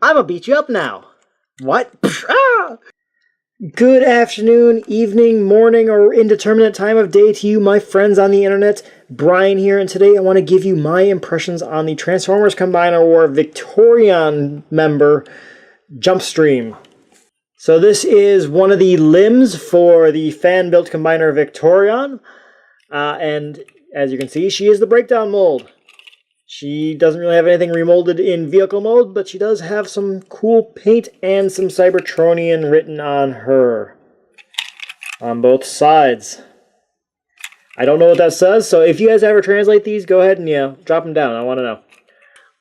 I'ma beat you up now. What? Ah! Good afternoon, evening, morning, or indeterminate time of day to you, my friends on the internet. Brian here, and today I want to give you my impressions on the Transformers Combiner War Victorion member, Jumpstream. So this is one of the limbs for the fan-built combiner Victorion, and as you can see, she is the breakdown mold. She doesn't really have anything remolded in vehicle mode, but she does have some cool paint and some Cybertronian written on her. On both sides. I don't know what that says, so if you guys ever translate these, go ahead and drop them down. I want to know.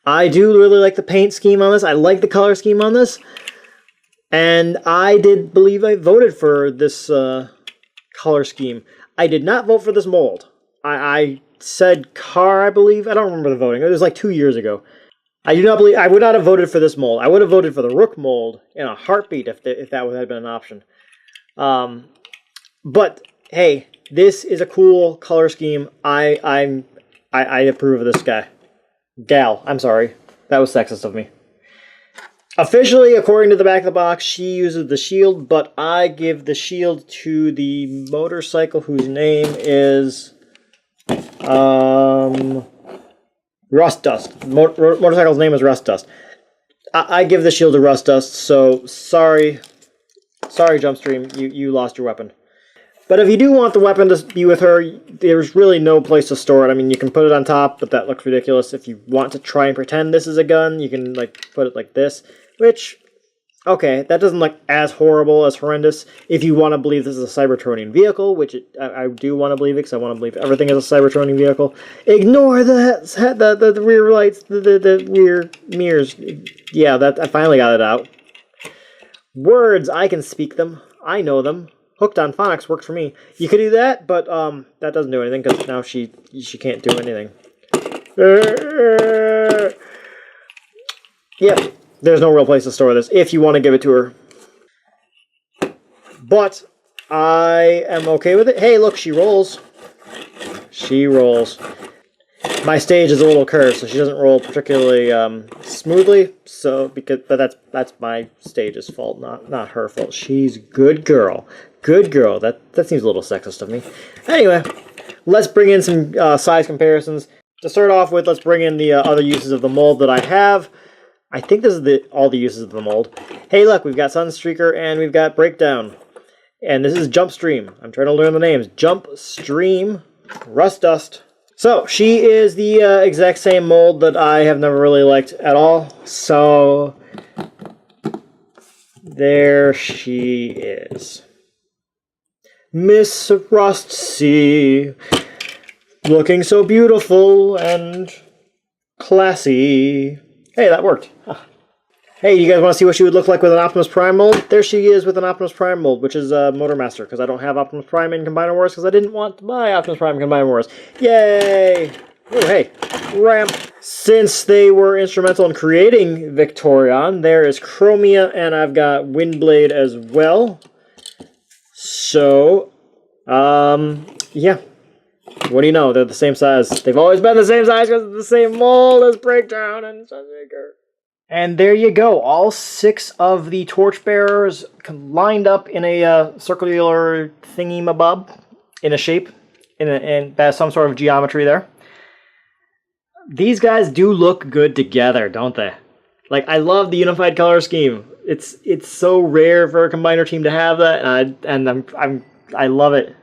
I do really like the paint scheme on this. I like the color scheme on this. And I did believe I voted for this color scheme. I did not vote for this mold. I said car, I believe. I don't remember the voting. It was like 2 years ago. I do not believe I would not have voted for this mold. I would have voted for the Rook mold in a heartbeat if that would have been an option. But hey, this is a cool color scheme. I approve of this guy. Gal, I'm sorry. That was sexist of me. Officially, according to the back of the box, she uses the shield, but I give the shield to the motorcycle whose name is Rust Dust. Motorcycle's name is Rust Dust. I give the shield to Rust Dust, so sorry Jumpstream, you lost your weapon. But if you do want the weapon to be with her, there's really no place to store it. I mean, you can put it on top, but that looks ridiculous. If you want to try and pretend this is a gun, you can like put it like this, which, okay, that doesn't look as horrible, as horrendous. If you want to believe this is a Cybertronian vehicle, which I do want to believe it, because I want to believe everything is a Cybertronian vehicle. Ignore the rear lights, the rear mirrors. Yeah, that I finally got it out. Words, I can speak them. I know them. Hooked on phonics worked for me. You could do that, but that doesn't do anything because now she can't do anything. Yeah, there's no real place to store this if you want to give it to her. But I am okay with it. Hey, look, she rolls. She rolls. My stage is a little curved, so she doesn't roll particularly smoothly. But that's my stage's fault, not her fault. She's a good girl. Good girl. That seems a little sexist of me. Anyway, let's bring in some size comparisons. To start off with, let's bring in the other uses of the mold that I have. I think this is all the uses of the mold. Hey, look, we've got Sunstreaker and we've got Breakdown. And this is Jumpstream. I'm trying to learn the names. Jumpstream, Rust Dust. So, she is the exact same mold that I have never really liked at all. So, there she is. Miss Rusty, looking so beautiful and classy. Hey, that worked. Huh. Hey, you guys want to see what she would look like with an Optimus Prime mold? There she is with an Optimus Prime mold, which is Motormaster, because I don't have Optimus Prime in Combiner Wars, because I didn't want to buy Optimus Prime in Combiner Wars. Yay! Oh, hey, ramp. Since they were instrumental in creating Victorion, there is Chromia, and I've got Whinblade as well. So, yeah. What do you know? They're the same size. They've always been the same size because it's the same mold as Breakdown and Sunstreaker. And there you go. All 6 of the Torchbearers lined up in a circular thingy-mabob, in a shape, and some sort of geometry there. These guys do look good together, don't they? Like, I love the unified color scheme. It's so rare for a combiner team to have that, and I love it.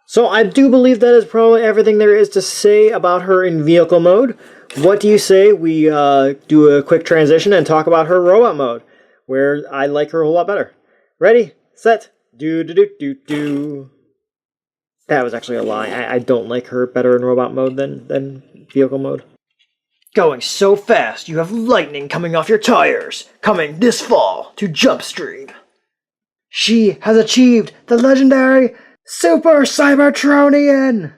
So I do believe that is probably everything there is to say about her in vehicle mode. What do you say we do a quick transition and talk about her robot mode, where I like her a whole lot better. Ready, set, do. That was actually a lie. I don't like her better in robot mode than vehicle mode. Going so fast, you have lightning coming off your tires. Coming this fall to Jumpstream. She has achieved the legendary Super Cybertronian!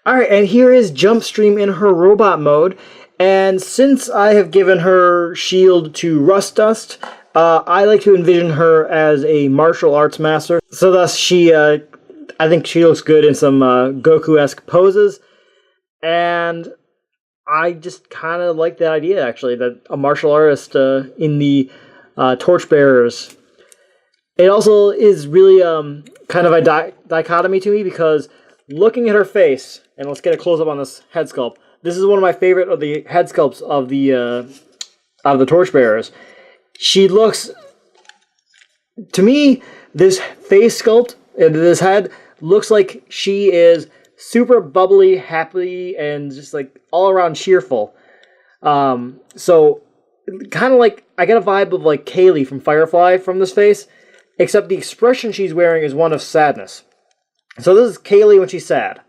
Alright, and here is Jumpstream in her robot mode. And since I have given her shield to Rust Dust, I like to envision her as a martial arts master. So thus she, I think she looks good in some Goku-esque poses. And I just kind of like the idea, actually, that a martial artist in the Torchbearers. It also is really kind of a dichotomy to me, because looking at her face, and let's get a close-up on this head sculpt. This is one of my favorite of the head sculpts of the Torchbearers. She looks, to me, this face sculpt, this head, looks like she is super bubbly, happy, and just like all around cheerful. So kind of like, I get a vibe of like Kaylee from Firefly from this face, except the expression she's wearing is one of sadness. So this is Kaylee when she's sad.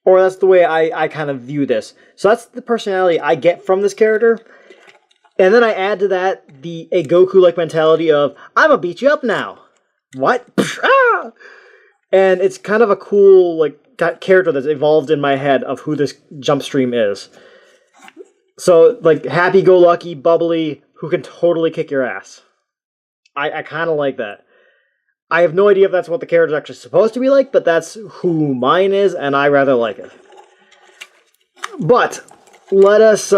Or that's the way I kind of view this. So that's the personality I get from this character. And then I add to that a Goku-like mentality of, I'm gonna beat you up now. What? Ah! And it's kind of a cool like character that's evolved in my head of who this Jumpstream is. So, like, happy-go-lucky, bubbly, who can totally kick your ass. I kind of like that. I have no idea if that's what the character's actually supposed to be like, but that's who mine is, and I rather like it. But let us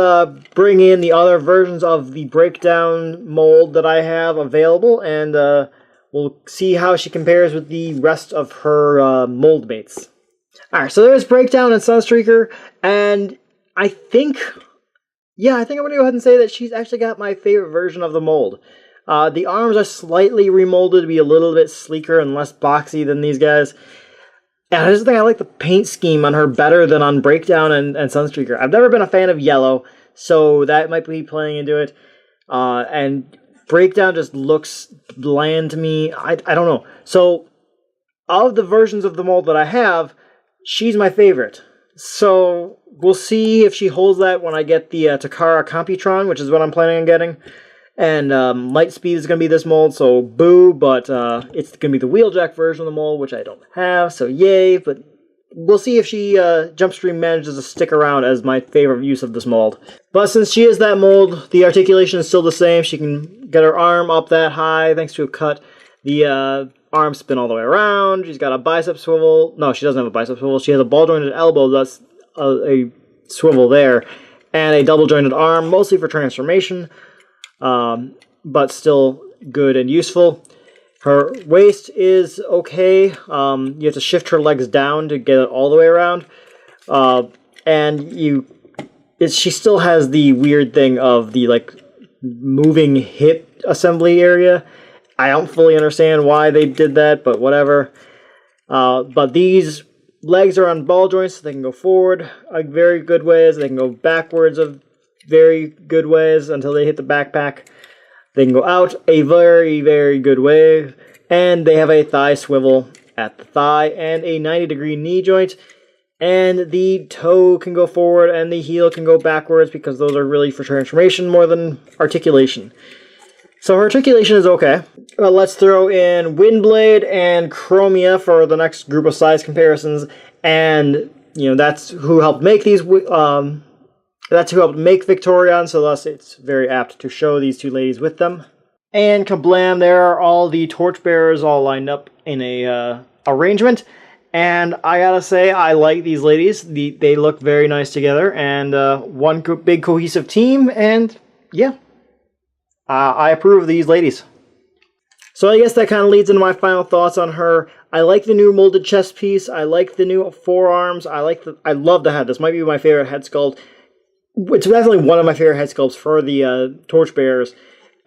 bring in the other versions of the breakdown mold that I have available, and we'll see how she compares with the rest of her mold mates. Alright, so there's Breakdown and Sunstreaker, and I think I'm going to go ahead and say that she's actually got my favorite version of the mold. The arms are slightly remolded to be a little bit sleeker and less boxy than these guys. And I just think I like the paint scheme on her better than on Breakdown and Sunstreaker. I've never been a fan of yellow, so that might be playing into it. And Breakdown just looks bland to me. I don't know. So, of the versions of the mold that I have, she's my favorite. So, we'll see if she holds that when I get the Takara Computron, which is what I'm planning on getting. And Lightspeed is going to be this mold, so boo, but it's going to be the Wheeljack version of the mold, which I don't have, so yay. But we'll see if she, Jumpstream manages to stick around as my favorite use of this mold. But since she is that mold, the articulation is still the same. She can get her arm up that high thanks to a cut. The arm spin all the way around. She's got a bicep swivel. No, she doesn't have a bicep swivel. She has a ball-jointed elbow, that's a swivel there. And a double-jointed arm, mostly for transformation. But still good and useful. Her waist is okay. You have to shift her legs down to get it all the way around. And she still has the weird thing of the like moving hip assembly area. I don't fully understand why they did that, but whatever. But these legs are on ball joints, so they can go forward like very good ways. They can go backwards of very good ways until they hit the backpack. They can go out a very, very good way. And they have a thigh swivel at the thigh and a 90-degree knee joint. And the toe can go forward and the heel can go backwards because those are really for transformation more than articulation. So her articulation is okay. Let's throw in Whinblade and Chromia for the next group of size comparisons. And, that's who helped make these... That's who helped make Victorion, so thus it's very apt to show these two ladies with them. And kablam, there are all the Torchbearers all lined up in a arrangement. And I gotta say, I like these ladies. They look very nice together, and one big cohesive team, and yeah. I approve of these ladies. So I guess that kind of leads into my final thoughts on her. I like the new molded chest piece. I like the new forearms. I love the head. This might be my favorite head sculpt. It's definitely one of my favorite head sculpts for the Torchbearers.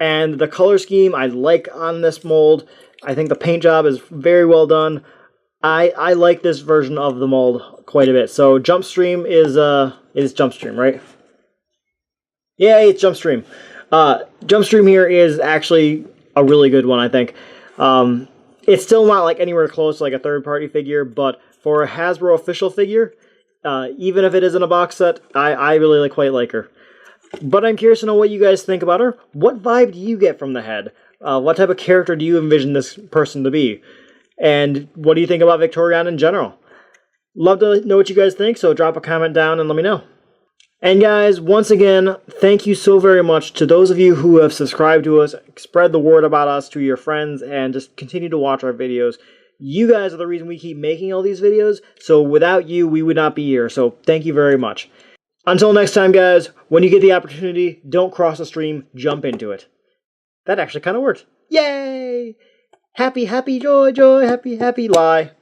And the color scheme I like on this mold. I think the paint job is very well done. I like this version of the mold quite a bit. So Jumpstream is Jumpstream, right? Yeah, it's Jumpstream. Jumpstream here is actually a really good one, I think. It's still not like anywhere close to like a third-party figure, but for a Hasbro official figure, even if it isn't a box set, I really quite like her. But I'm curious to know what you guys think about her. What vibe do you get from the head? What type of character do you envision this person to be? And what do you think about Victorion in general? Love to know what you guys think, so drop a comment down and let me know. And guys, once again, thank you so very much to those of you who have subscribed to us, spread the word about us to your friends, and just continue to watch our videos. You guys are the reason we keep making all these videos, so without you, we would not be here, so thank you very much. Until next time, guys, when you get the opportunity, don't cross the stream, jump into it. That actually kind of worked. Yay! Happy, happy, joy, joy, happy, happy, lie.